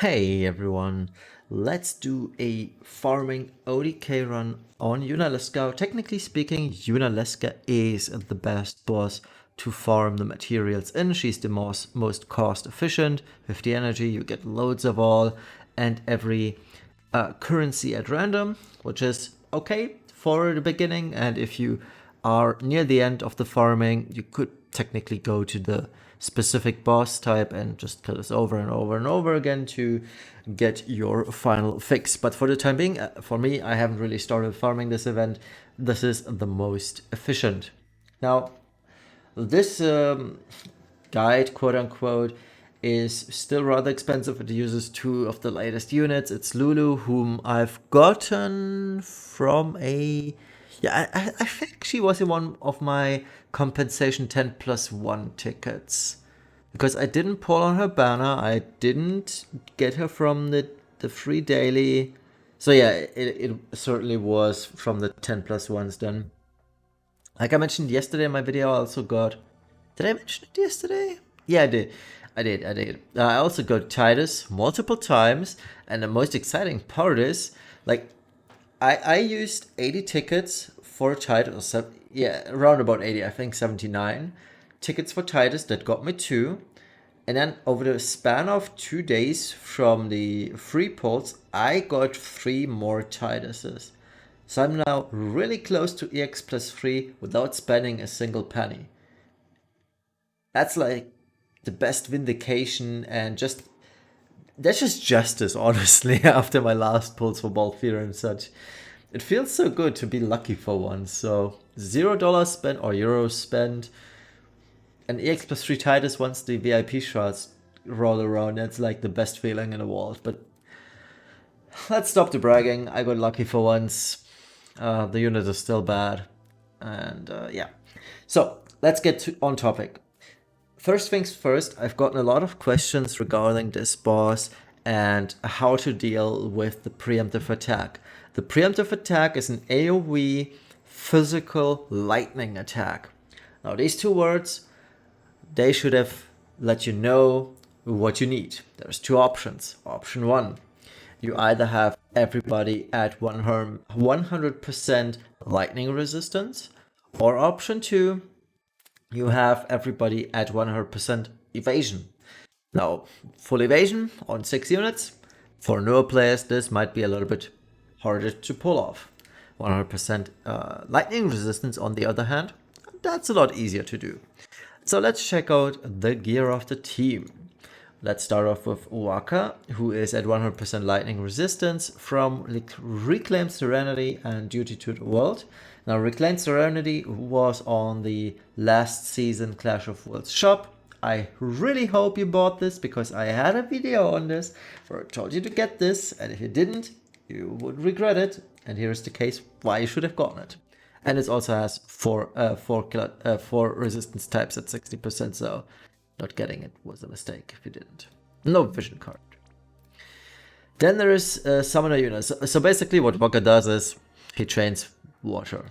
Hey everyone, let's do a farming OTK run on Yunalesca. Technically speaking, Yunalesca is the best boss to farm the materials in. She's the most cost efficient, 50 energy, you get loads of all, and every currency at random, which is okay for the beginning. And if you are near the end of the farming, you could technically go to the specific boss type and just kill this over and over and over again to get your final fix. But for the time being, for me, I haven't really started farming this event. This is the most efficient. Now, this guide, quote unquote, is still rather expensive. It uses two of the latest units. It's Lulu, whom I've gotten from a... Yeah, I think she was in one of my compensation 10+1 tickets. Because I didn't pull on her banner, I didn't get her from the free daily. So yeah, it certainly was from the 10+1s then. Like I mentioned yesterday in my video, I also got... Did I mention it yesterday? Yeah, I did. I also got Titus multiple times, and the most exciting part is, like, I used 80 tickets for Titus, yeah, around about 80, I think 79 tickets for Titus that got me 2. And then over the span of 2 days from the free pulls, I got 3 more Tituses. So I'm now really close to EX plus 3 without spending a single penny. That's like the best vindication and just... That's just justice, honestly, after my last pulls for Balthier and such. It feels so good to be lucky for once. So $0 spent or euros spent. And EX plus 3 Titus once the VIP shards roll around. That's like the best feeling in the world. But let's stop the bragging. I got lucky for once. The unit is still bad. And yeah. So let's get on topic. First things first, I've gotten a lot of questions regarding this boss and how to deal with the preemptive attack. The preemptive attack is an AoE physical lightning attack. Now these two words, they should have let you know what you need. There's 2 options. Option 1, you either have everybody at 100% lightning resistance, or option 2, you have everybody at 100% evasion. Now, full evasion on 6 units. For newer players, this might be a little bit harder to pull off. 100% lightning resistance, on the other hand, that's a lot easier to do. So let's check out the gear of the team. Let's start off with Uwaka, who is at 100% lightning resistance from Reclaimed Serenity and Duty to the World. Now, Reclaimed Serenity was on the last season Clash of Worlds shop. I really hope you bought this, because I had a video on this where I told you to get this, and if you didn't, you would regret it. And here's the case why you should have gotten it. And it also has 4 resistance types at 60%, so not getting it was a mistake if you didn't. No vision card. Then there is Summoner Yuna. So basically what Waka does is he trains water.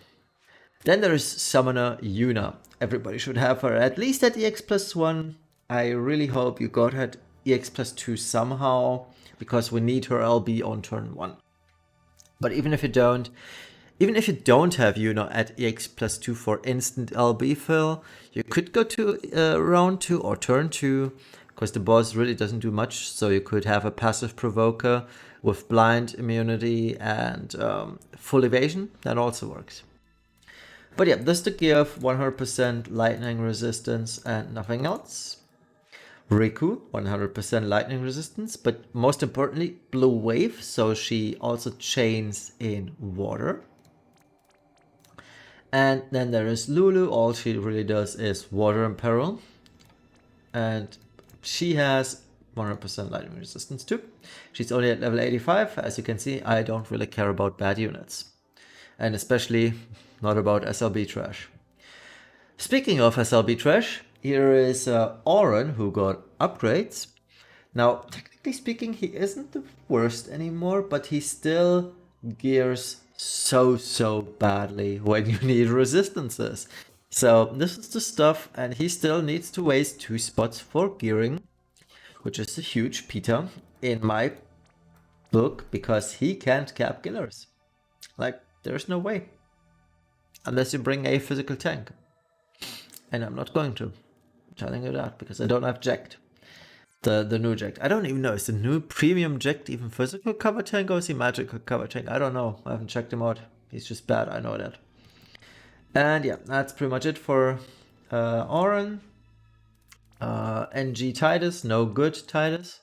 Then there is Summoner Yuna. Everybody should have her at least at EX plus 1. I really hope you got her at EX plus 2 somehow, because we need her LB on turn 1. But even if you don't have Yuna at EX plus 2 for instant LB fill, you could go to round 2 or turn 2, because the boss really doesn't do much. So you could have a passive provoker with blind immunity and full evasion. That also works. But yeah, this is the gear of 100% lightning resistance and nothing else. Riku, 100% lightning resistance, but most importantly, blue wave, so she also chains in water. And then there is Lulu. All she really does is water and peril. And she has 100% lightning resistance too. She's only at level 85. As you can see, I don't really care about bad units. And especially not about SLB trash. Speaking of SLB trash, here is Auron, who got upgrades. Now, technically speaking, he isn't the worst anymore, but he still gears so badly when you need resistances. So this is the stuff, and he still needs to waste 2 spots for gearing, which is a huge pita. in my book because he can't cap killers. Like, there's no way. Unless you bring a physical tank. And I'm not going to. I'm telling you that because I don't have Jacked. The new Jacked. I don't even know. Is the new premium Jacked even physical cover tank or is he magical cover tank? I don't know. I haven't checked him out. He's just bad. I know that. And yeah, that's pretty much it for Oren. NG Titus. No good Titus.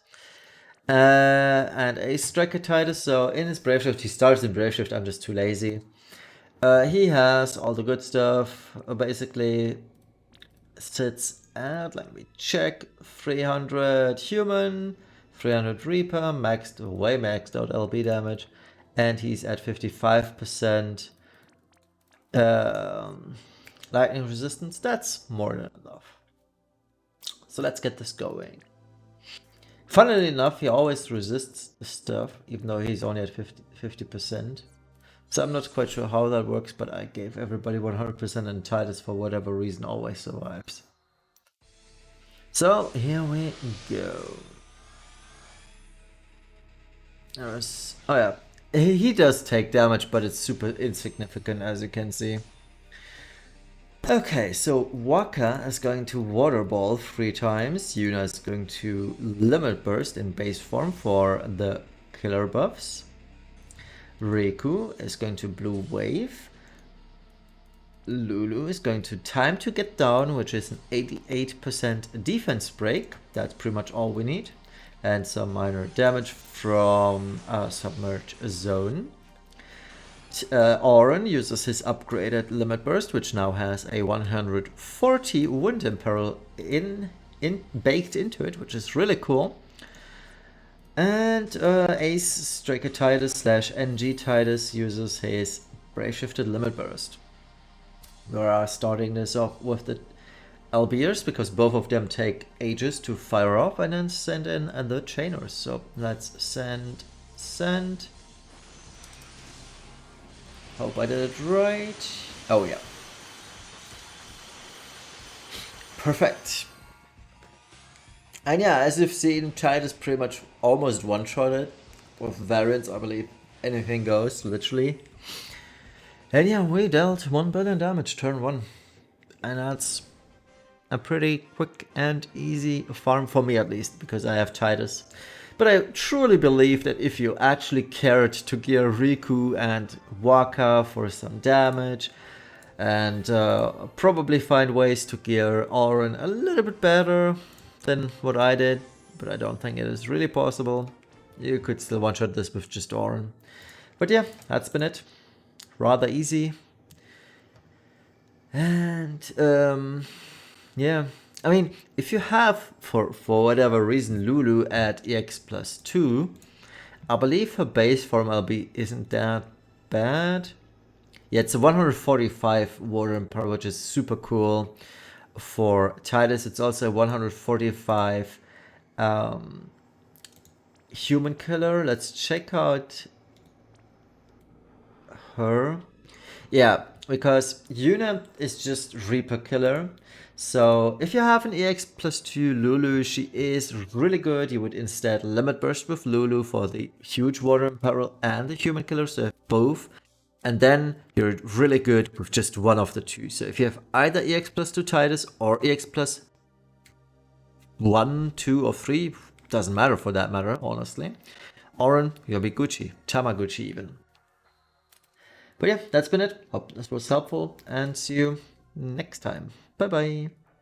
And a Striker Titus. So in his Brave Shift, he starts in Brave Shift. I'm just too lazy. He has all the good stuff. Basically sits at, let me check, 300 human, 300 Reaper, maxed, way maxed out LB damage, and he's at 55% lightning resistance. That's more than enough. So let's get this going. Funnily enough, he always resists the stuff, even though he's only at 50%. So I'm not quite sure how that works, but I gave everybody 100% and Titus, for whatever reason, always survives. So here we go. Oh yeah, he does take damage, but it's super insignificant, as you can see. Okay, so Waka is going to Water Ball 3 times. Yuna is going to Limit Burst in base form for the killer buffs. Riku is going to Blue Wave. Lulu is going to Time to Get Down, which is an 88% defense break. That's pretty much all we need. And some minor damage from Submerge Zone. Oren uses his upgraded Limit Burst, which now has a 140 Wind Imperil baked into it, which is really cool. And Ace Striker Titus / NG Titus uses his Brave Shifted Limit Burst. We are starting this off with the LBers because both of them take ages to fire off, and then send in the Chainers. So let's send. Hope I did it right. Oh yeah. Perfect. And yeah, as you've seen, Titus pretty much almost one-shotted. With variants, I believe anything goes, literally. And yeah, we dealt 1 billion damage turn 1. And that's a pretty quick and easy farm for me, at least, because I have Titus. But I truly believe that if you actually cared to gear Riku and Waka for some damage, and probably find ways to gear Oren a little bit better than what I did, but I don't think it is really possible. You could still one-shot this with just Oren. But yeah, that's been it. Rather easy. And yeah, I mean, if you have, for whatever reason, Lulu at EX +2, I believe her base form LB isn't that bad. Yeah, it's a 145 Water Imperil, which is super cool. For Titus, it's also a 145 human killer. Let's check out her. Yeah, because Yuna is just Reaper killer. So if you have an EX +2 Lulu, she is really good. You would instead Limit Burst with Lulu for the huge Water Imperil and the human killer, so both. And then you're really good with just one of the two. So if you have either EX +2 Titus or EX +1, 2 or 3, doesn't matter for that matter, honestly. Oren, you'll be Gucci, Tamaguchi even. But yeah, that's been it. Hope this was helpful and see you next time. Bye bye.